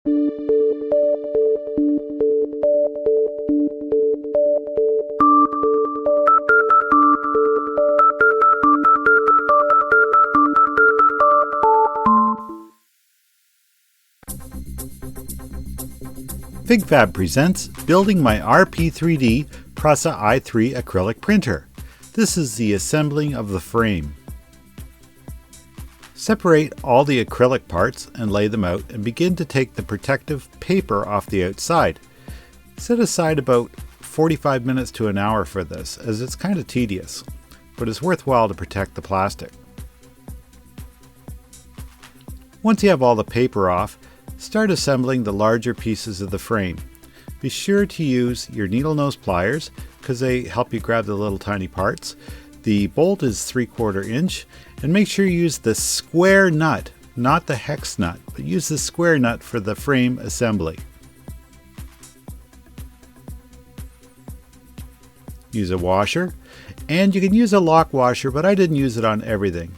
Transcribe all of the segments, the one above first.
FigFab presents building my RP3D Prusa i3 acrylic printer. This is the assembling of the frame. Separate all the acrylic parts and lay them out and begin to take the protective paper off the outside. Set aside about 45 minutes to an hour for this, as it's kind of tedious, but it's worthwhile to protect the plastic. Once you have all the paper off, start assembling the larger pieces of the frame. Be sure to use your needle nose pliers because they help you grab the little tiny parts. The bolt is 3/4 inch, and make sure you use the square nut, not the hex nut, but use the square nut for the frame assembly. Use a washer, and you can use a lock washer, but I didn't use it on everything.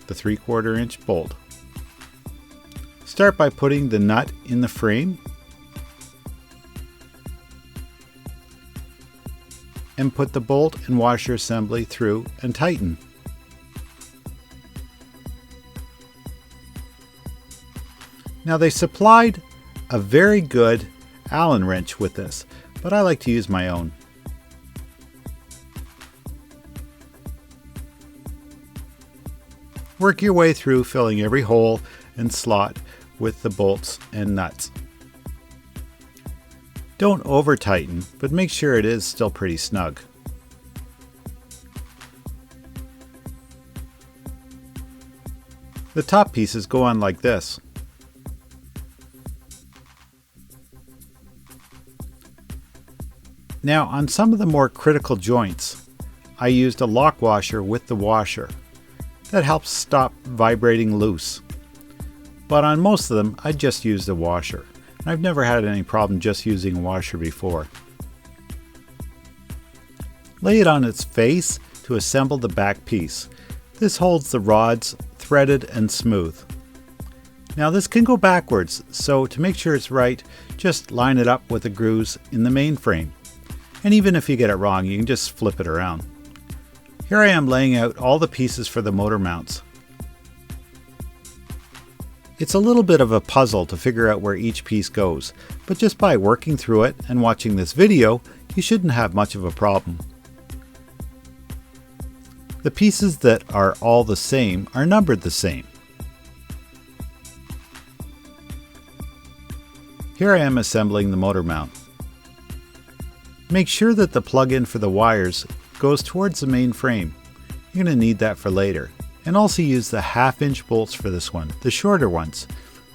The 3/4 inch bolt. Start by putting the nut in the frame and put the bolt and washer assembly through and tighten. Now they supplied a very good Allen wrench with this, but I like to use my own. Work your way through filling every hole and slot with the bolts and nuts. Don't over tighten, but make sure it is still pretty snug. The top pieces go on like this. Now on some of the more critical joints, I used a lock washer with the washer. That helps stop vibrating loose. But on most of them, I just used a washer. And I've never had any problem just using a washer before. Lay it on its face to assemble the back piece. This holds the rods threaded and smooth. Now this can go backwards, so to make sure it's right, just line it up with the grooves in the main frame. And even if you get it wrong, you can just flip it around. Here I am laying out all the pieces for the motor mounts. It's a little bit of a puzzle to figure out where each piece goes, but just by working through it and watching this video, you shouldn't have much of a problem. The pieces that are all the same are numbered the same. Here I am assembling the motor mount. Make sure that the plug-in for the wires goes towards the main frame. You're going to need that for later. And also use the 1/2 inch bolts for this one, the shorter ones.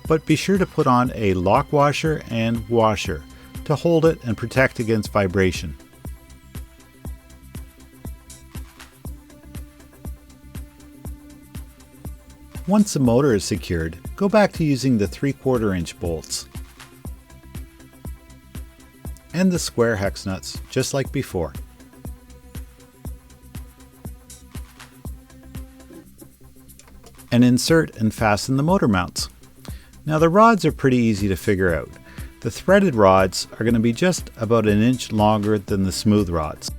But be sure to put on a lock washer and washer to hold it and protect against vibration. Once the motor is secured, go back to using the 3/4 inch bolts and the square hex nuts, just like before. And insert and fasten the motor mounts. Now the rods are pretty easy to figure out. The threaded rods are going to be just about 1 inch longer than the smooth rods.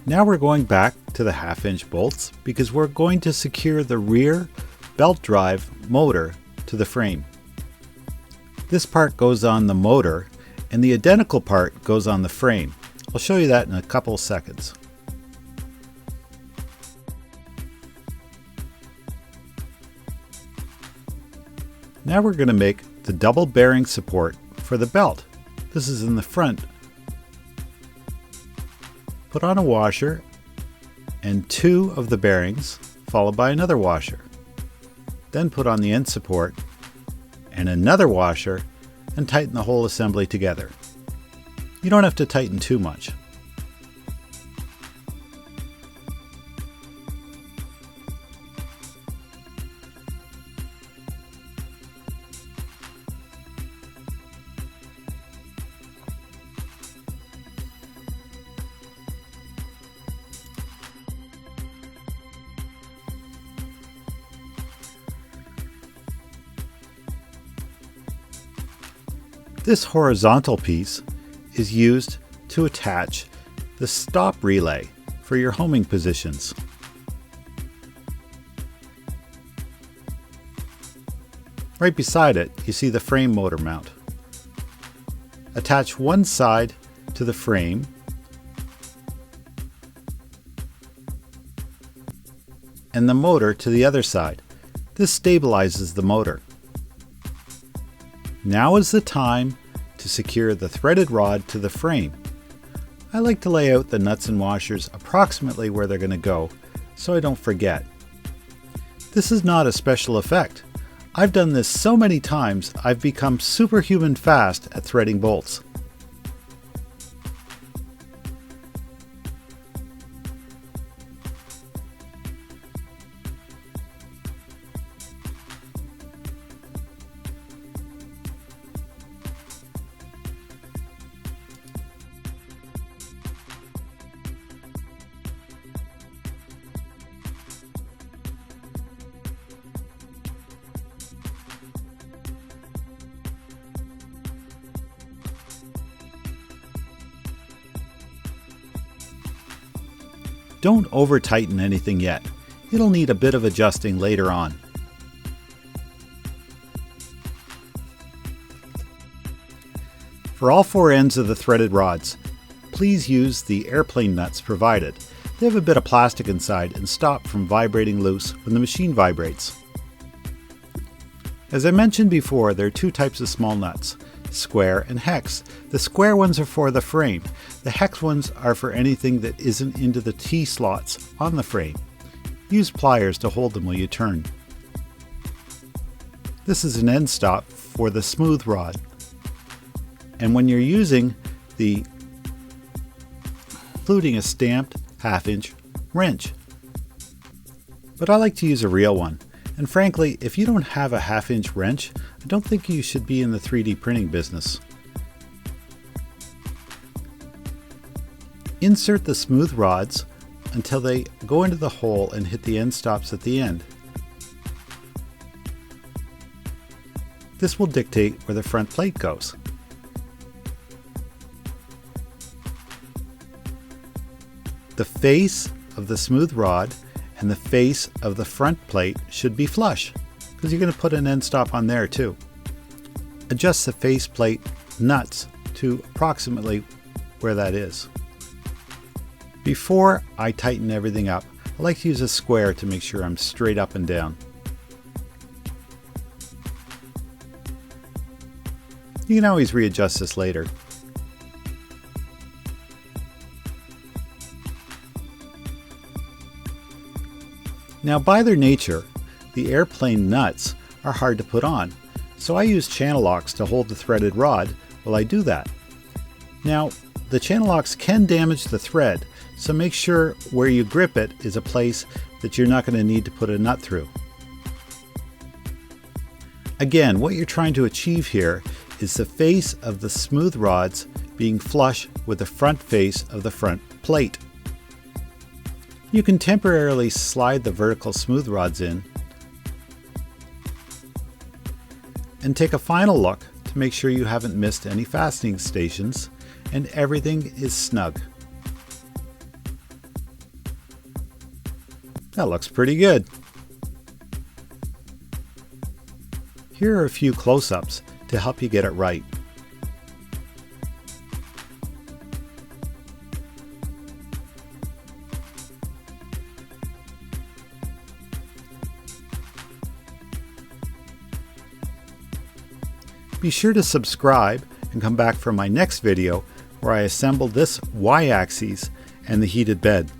Now we're going back to the 1/2 inch bolts because we're going to secure the rear belt drive motor to the frame. This part goes on the motor and the identical part goes on the frame. I'll show you that in a couple seconds. Now we're going to make the double bearing support for the belt. This is in the front. Put on a washer and 2 of the bearings, followed by another washer. Then put on the end support and another washer and tighten the whole assembly together. You don't have to tighten too much. This horizontal piece is used to attach the stop relay for your homing positions. Right beside it, you see the frame motor mount. Attach one side to the frame and the motor to the other side. This stabilizes the motor. Now is the time to secure the threaded rod to the frame. I like to lay out the nuts and washers approximately where they're going to go so I don't forget. This is not a special effect. I've done this so many times I've become superhuman fast at threading bolts. Don't over-tighten anything yet. It'll need a bit of adjusting later on. For all four ends of the threaded rods, please use the airplane nuts provided. They have a bit of plastic inside and stop from vibrating loose when the machine vibrates. As I mentioned before, there are two types of small nuts, square and hex. The square ones are for the frame. The hex ones are for anything that isn't into the T-slots on the frame. Use pliers to hold them while you turn. This is an end stop for the smooth rod. And when you're using including a stamped 1/2 inch wrench. But I like to use a real one. And frankly, if you don't have a 1/2 inch wrench, I don't think you should be in the 3D printing business. Insert the smooth rods until they go into the hole and hit the end stops at the end. This will dictate where the front plate goes. The face of the smooth rod and the face of the front plate should be flush, because you're going to put an end stop on there too. Adjust the face plate nuts to approximately where that is. Before I tighten everything up, I like to use a square to make sure I'm straight up and down. You can always readjust this later. Now, by their nature, the airplane nuts are hard to put on, so I use channel locks to hold the threaded rod while I do that. Now, the channel locks can damage the thread, so make sure where you grip it is a place that you're not going to need to put a nut through. Again, what you're trying to achieve here is the face of the smooth rods being flush with the front face of the front plate. You can temporarily slide the vertical smooth rods in and take a final look to make sure you haven't missed any fastening stations and everything is snug. That looks pretty good. Here are a few close-ups to help you get it right. Be sure to subscribe and come back for my next video where I assemble this Y-axis and the heated bed.